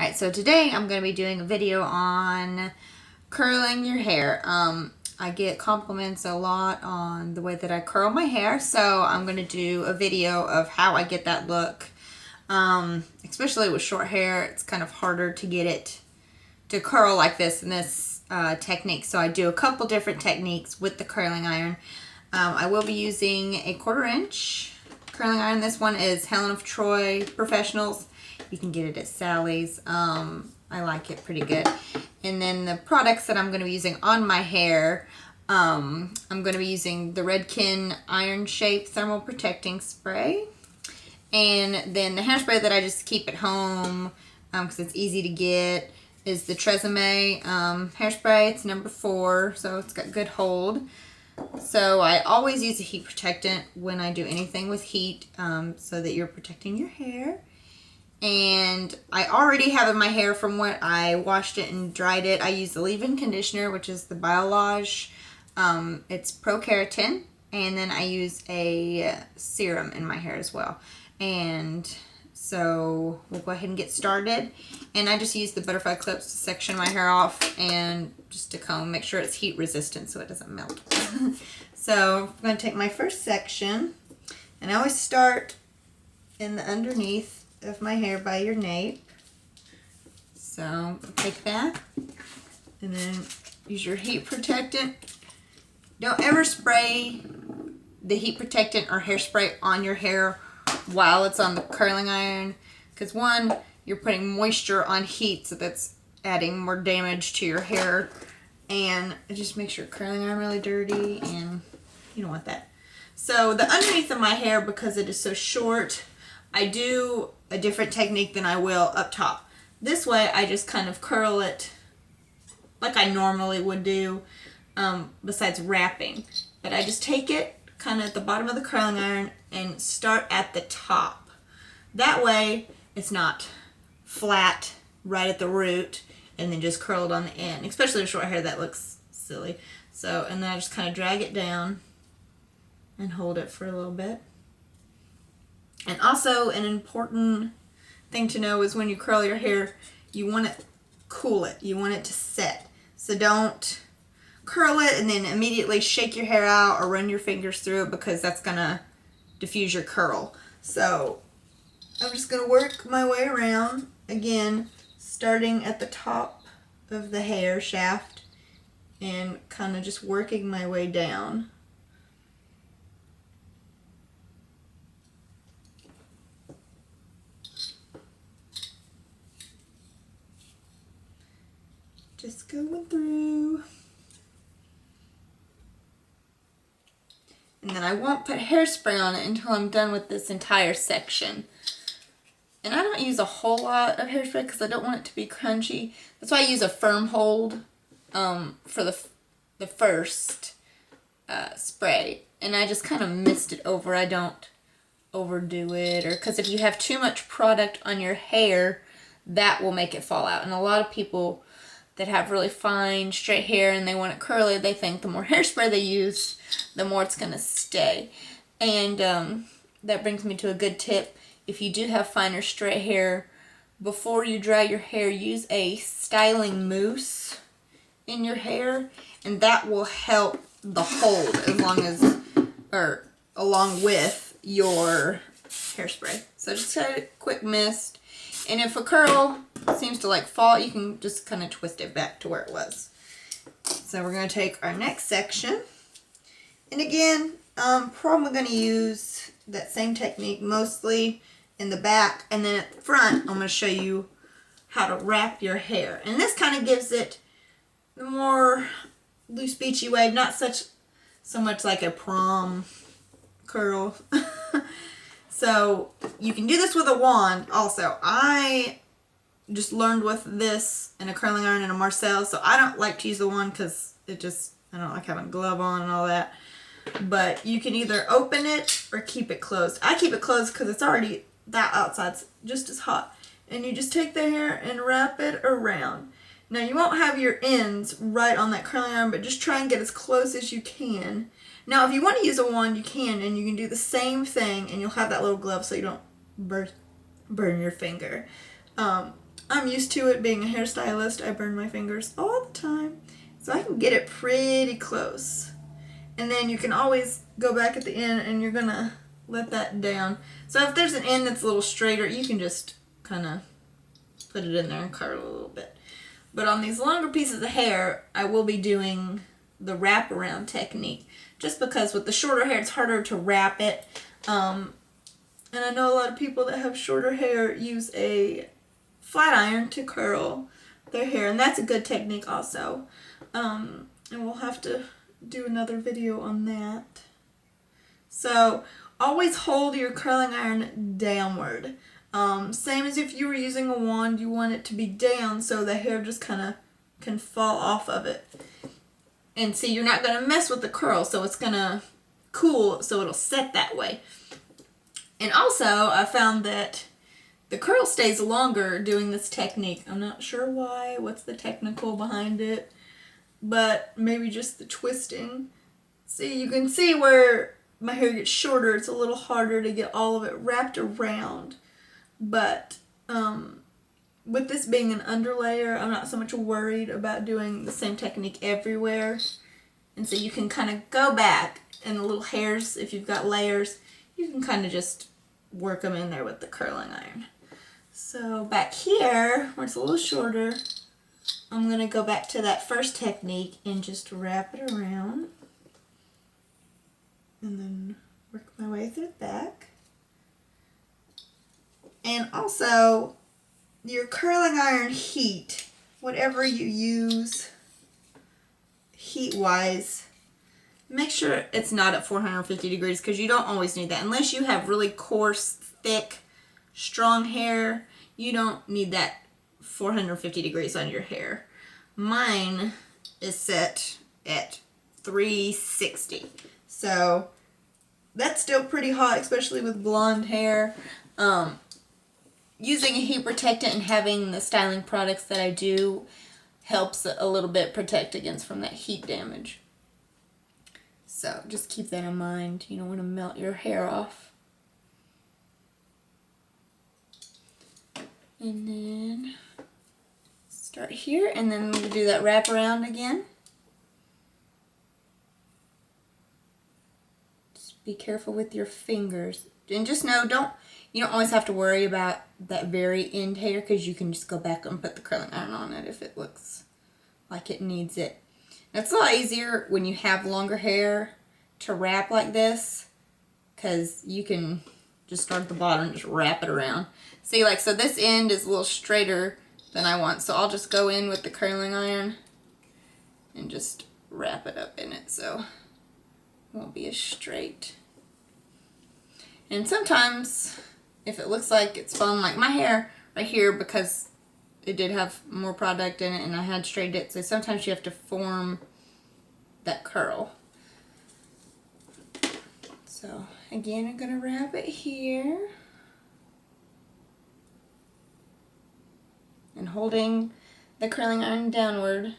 Alright, so today I'm going to be doing a video on curling your hair. I get compliments a lot on the way that I curl my hair, so I'm going to do a video of how I get that look. Especially with short hair, it's kind of harder to get it to curl like this in this technique, so I do a couple different techniques with the curling iron. I will be using a 1/4 inch curling iron. This one is Helen of Troy Professionals. You can get it at Sally's. I like it pretty good. And then the products that I'm going to be using on my hair, I'm going to be using the Redken Iron Shape Thermal Protecting Spray. And then the hairspray that I just keep at home because it's easy to get is the Tresemme hairspray. It's number 4, so it's got good hold. So I always use a heat protectant when I do anything with heat so that you're protecting your hair. And I already have in my hair from when I washed it and dried it. I use the leave-in conditioner, which is the Biolage. It's Pro Keratin. And then I use a serum in my hair as well. And so we'll go ahead and get started. And I just use the butterfly clips to section my hair off and just to comb, make sure it's heat resistant so it doesn't melt. So I'm going to take my first section. And I always start in the underneath of my hair by your nape. So take that and then use your heat protectant. Don't ever spray the heat protectant or hairspray on your hair while it's on the curling iron, because one, you're putting moisture on heat, so that's adding more damage to your hair, and it just makes your curling iron really dirty, and you don't want that. So the underneath of my hair, because it is so short, I do a different technique than I will up top. This way I just kind of curl it like I normally would do, besides wrapping. But I just take it kind of at the bottom of the curling iron and start at the top. That way it's not flat right at the root and then just curled on the end. Especially with short hair, that looks silly. So, and then I just kind of drag it down and hold it for a little bit. And also, an important thing to know is when you curl your hair, you want to cool it. You want it to set. So don't curl it and then immediately shake your hair out or run your fingers through it, because that's going to diffuse your curl. So I'm just going to work my way around, again, starting at the top of the hair shaft and kind of just working my way down. Just going through. And then I won't put hairspray on it until I'm done with this entire section. And I don't use a whole lot of hairspray because I don't want it to be crunchy. That's why I use a firm hold for the first spray. And I just kind of mist it over. I don't overdo it. Or because if you have too much product on your hair, that will make it fall out. And a lot of people that have really fine straight hair and they want it curly, they think the more hairspray they use, the more it's going to stay. And that brings me to a good tip. If you do have finer straight hair, before you dry your hair, use a styling mousse in your hair, and that will help the hold along with your hairspray. So just a quick mist. And if a curl seems to fall, you can just kind of twist it back to where it was. So we're going to take our next section. And again, probably going to use that same technique mostly in the back. And then at the front, I'm going to show you how to wrap your hair. And this kind of gives it the more loose beachy wave, not so much like a prom curl. So you can do this with a wand also. I just learned with this and a curling iron and a Marcel, so I don't like to use the wand because I don't like having a glove on and all that. But you can either open it or keep it closed. I keep it closed because it's already, that outside's just as hot. And you just take the hair and wrap it around. Now you won't have your ends right on that curling iron, but just try and get as close as you can. Now, if you want to use a wand, you can, and you can do the same thing, and you'll have that little glove so you don't burn your finger. I'm used to it being a hairstylist. I burn my fingers all the time. So I can get it pretty close. And then you can always go back at the end and you're going to let that down. So if there's an end that's a little straighter, you can just kind of put it in there and curl a little bit. But on these longer pieces of hair, I will be doing the wraparound technique. Just because with the shorter hair, it's harder to wrap it. And I know a lot of people that have shorter hair use a flat iron to curl their hair. And that's a good technique also. And we'll have to do another video on that. So always hold your curling iron downward. Same as if you were using a wand, you want it to be down so the hair just kind of can fall off of it. And see, you're not going to mess with the curl, so it's going to cool, so it'll set that way. And also, I found that the curl stays longer doing this technique. I'm not sure why, what's the technical behind it, but maybe just the twisting. See, you can see where my hair gets shorter, it's a little harder to get all of it wrapped around. But with this being an underlayer, I'm not so much worried about doing the same technique everywhere. And so you can kind of go back and the little hairs, if you've got layers, you can kind of just work them in there with the curling iron. So back here, where it's a little shorter, I'm going to go back to that first technique and just wrap it around. And then work my way through the back. And also, your curling iron heat, whatever you use heat-wise, make sure it's not at 450 degrees because you don't always need that. Unless you have really coarse, thick, strong hair, you don't need that 450 degrees on your hair. Mine is set at 360. So that's still pretty hot, especially with blonde hair. Using a heat protectant and having the styling products that I do helps a little bit protect against from that heat damage. So just keep that in mind. You don't want to melt your hair off. And then start here and then we'll do that wrap around again. Just be careful with your fingers. And just know, you don't always have to worry about that very end hair because you can just go back and put the curling iron on it if it looks like it needs it. Now, it's a lot easier when you have longer hair to wrap like this because you can just start at the bottom and just wrap it around. See, like, so this end is a little straighter than I want, so I'll just go in with the curling iron and just wrap it up in it so it won't be as straight. And sometimes, if it looks like it's falling, like my hair right here, because it did have more product in it and I had straightened it, so sometimes you have to form that curl. So again, I'm going to wrap it here. And holding the curling iron downward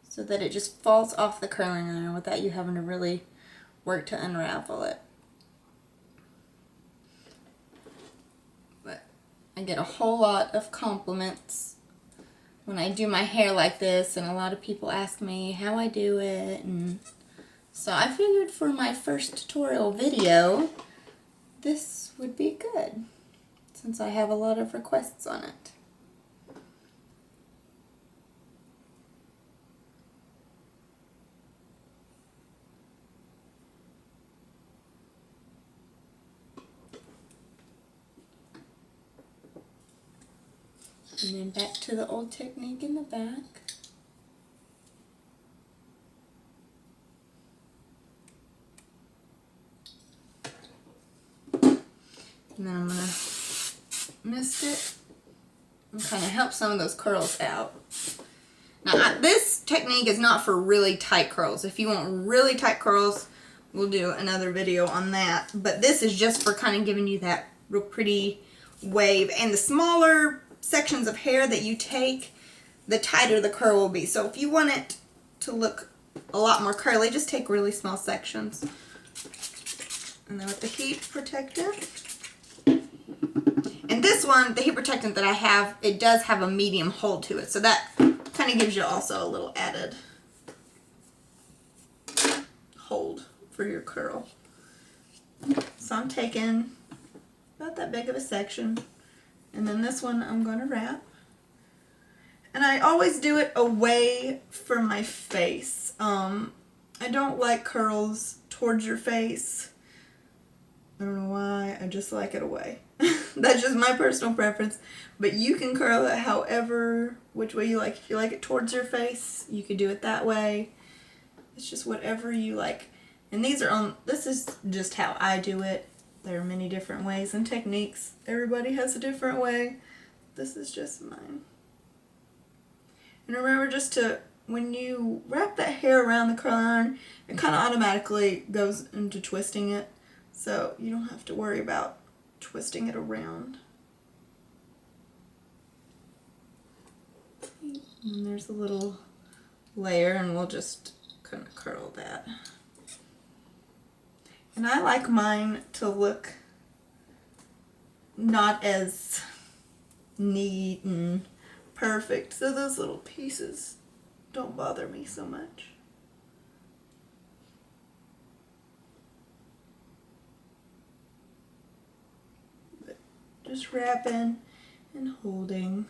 so that it just falls off the curling iron without you having to really work to unravel it. But I get a whole lot of compliments when I do my hair like this, and a lot of people ask me how I do it, and so I figured for my first tutorial video this would be good since I have a lot of requests on it. And then back to the old technique in the back. And then I'm going to mist it and kind of help some of those curls out. Now, this technique is not for really tight curls. If you want really tight curls, we'll do another video on that. But this is just for kind of giving you that real pretty wave. And the smaller sections of hair that you take, the tighter the curl will be. So if you want it to look a lot more curly, just take really small sections. And then with the heat protector. And And this one, the heat protectant that I have, it does have a medium hold to it. So that kind of gives you also a little added hold for your curl. So I'm taking about that big of a section. And then this one I'm going to wrap. And I always do it away from my face. I don't like curls towards your face. I don't know why, I just like it away. That's just my personal preference. But you can curl it however, which way you like. If you like it towards your face, you could do it that way. It's just whatever you like. And this is just how I do it. There are many different ways and techniques. Everybody has a different way. This is just mine. And remember just to, when you wrap that hair around the curling iron, it kind of automatically goes into twisting it. So you don't have to worry about twisting it around. And there's a little layer, and we'll just kind of curl that. And I like mine to look not as neat and perfect, so those little pieces don't bother me so much. But just wrapping and holding.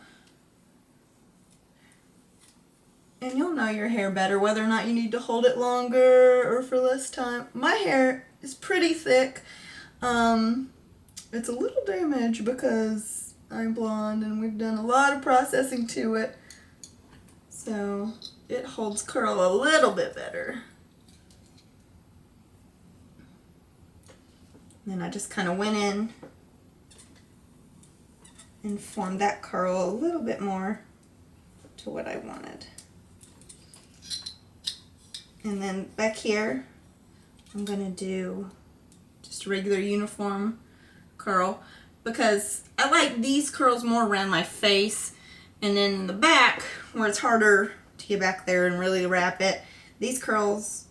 And you'll know your hair better whether or not you need to hold it longer or for less time. My hair is pretty thick. It's a little damaged because I'm blonde and we've done a lot of processing to it. So it holds curl a little bit better. Then I just kind of went in and formed that curl a little bit more to what I wanted. And then back here, I'm going to do just a regular uniform curl because I like these curls more around my face. And then in the back, where it's harder to get back there and really wrap it, these curls,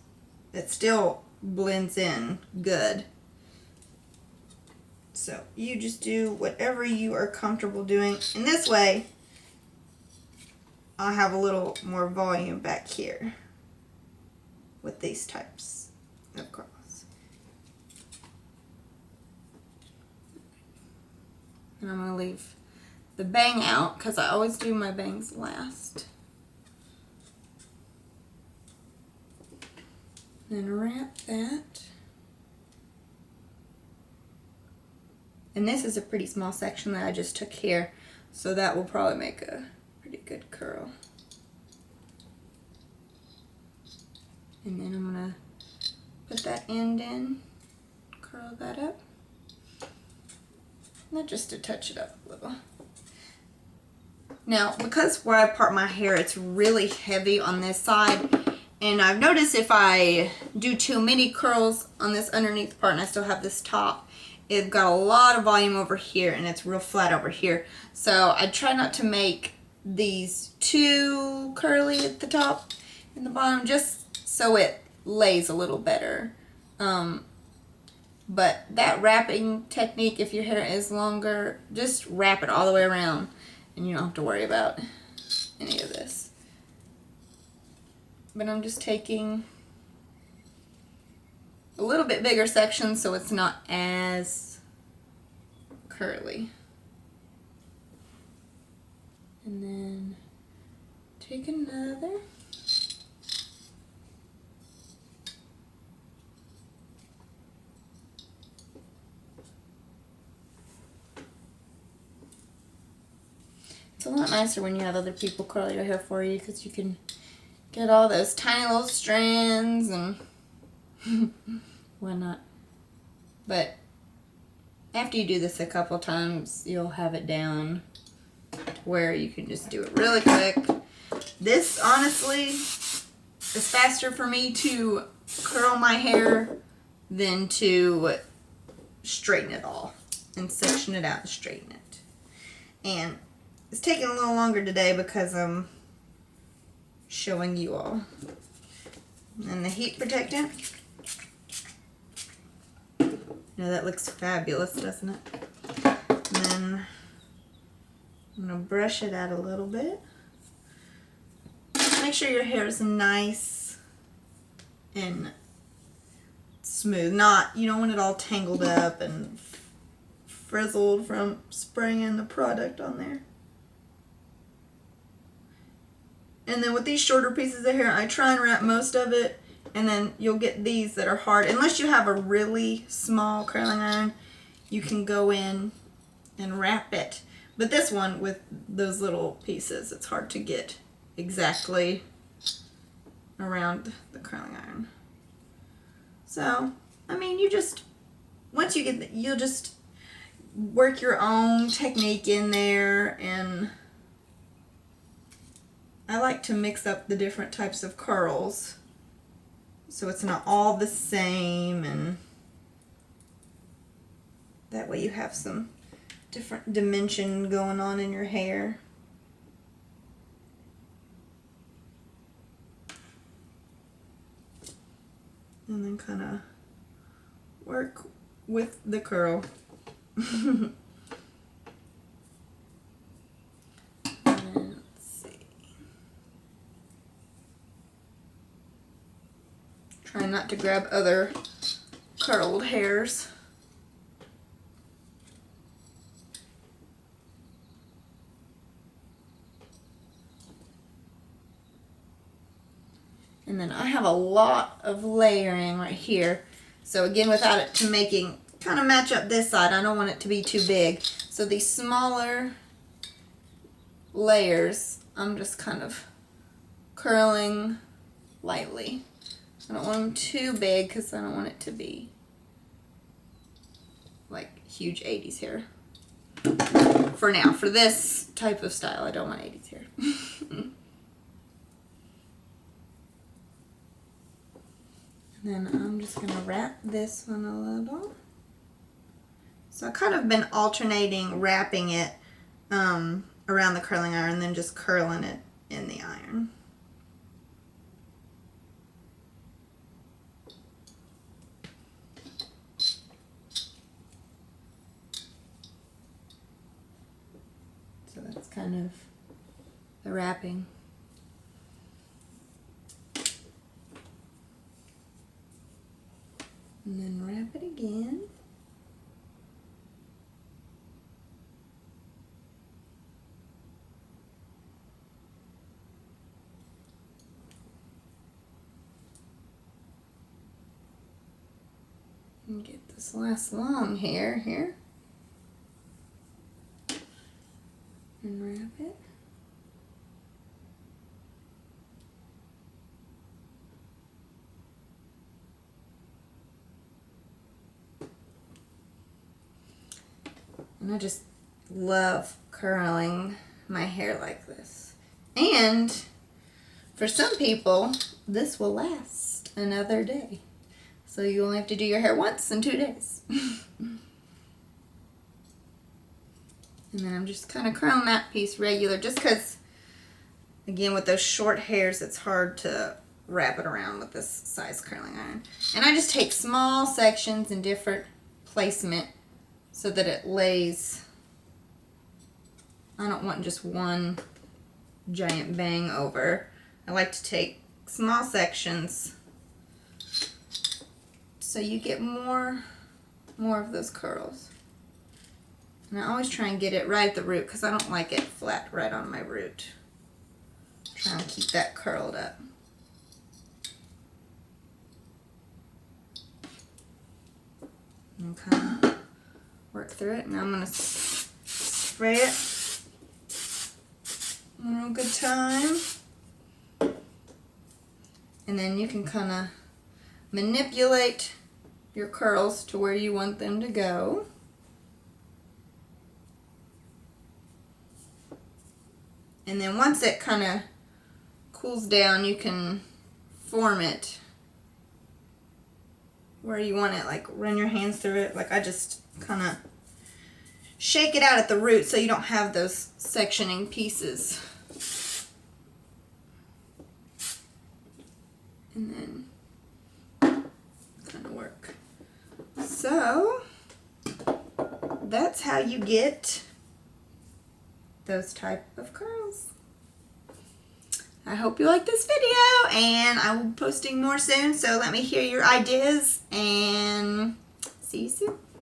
it still blends in good. So you just do whatever you are comfortable doing. And this way, I'll have a little more volume back here with these types of curls. And I'm going to leave the bang out because I always do my bangs last. Then wrap that. And this is a pretty small section that I just took here, so that will probably make a pretty good curl. And then I'm going to put that end in, curl that up. Not just to touch it up a little. Now, because where I part my hair, it's really heavy on this side. And I've noticed if I do too many curls on this underneath part and I still have this top, it's got a lot of volume over here and it's real flat over here. So I try not to make these too curly at the top and the bottom, just so it lays a little better. But that wrapping technique, if your hair is longer, just wrap it all the way around and you don't have to worry about any of this. But I'm just taking a little bit bigger section so it's not as curly. And then take another. It's a lot nicer when you have other people curl your hair for you because you can get all those tiny little strands and whatnot. But after you do this a couple times, you'll have it down to where you can just do it really quick. This, honestly, is faster for me to curl my hair than to straighten it all and section it out and straighten it. And it's taking a little longer today because I'm showing you all. And the heat protectant. Now that looks fabulous, doesn't it? And then I'm going to brush it out a little bit. Make sure your hair is nice and smooth. You don't want it all tangled up and frizzled from spraying the product on there. And then with these shorter pieces of hair, I try and wrap most of it, and then you'll get these that are hard. Unless you have a really small curling iron, you can go in and wrap it. But this one, with those little pieces, it's hard to get exactly around the curling iron. So, I mean, once you get you'll just work your own technique in there, and I like to mix up the different types of curls so it's not all the same, and that way you have some different dimension going on in your hair. And then kind of work with the curl. Try not to grab other curled hairs. And then I have a lot of layering right here. So again, without it to making, kind of match up this side, I don't want it to be too big. So these smaller layers, I'm just kind of curling lightly. I don't want them too big because I don't want it to be like huge 80s hair. For now, for this type of style, I don't want 80s hair. And then I'm just going to wrap this one a little. So I've kind of been alternating wrapping it around the curling iron, then just curling it in the iron. So that's kind of the wrapping. And then wrap it again. And get this last long hair here. And wrap it. And I just love curling my hair like this. And for some people, this will last another day. So you only have to do your hair once in 2 days. And then I'm just kind of curling that piece regular, just because, again, with those short hairs, it's hard to wrap it around with this size curling iron. And I just take small sections in different placement so that it lays. I don't want just one giant bang over. I like to take small sections so you get more of those curls. And I always try and get it right at the root because I don't like it flat right on my root. Trying to keep that curled up. And kind of work through it. Now I'm going to spray it a real good time. And then you can kind of manipulate your curls to where you want them to go. And then once it kind of cools down, you can form it where you want it, like run your hands through it. Like I just kind of shake it out at the root so you don't have those sectioning pieces. And then kind of work. So that's how you get those type of curls. I hope you like this video, and I will be posting more soon, so let me hear your ideas, and see you soon.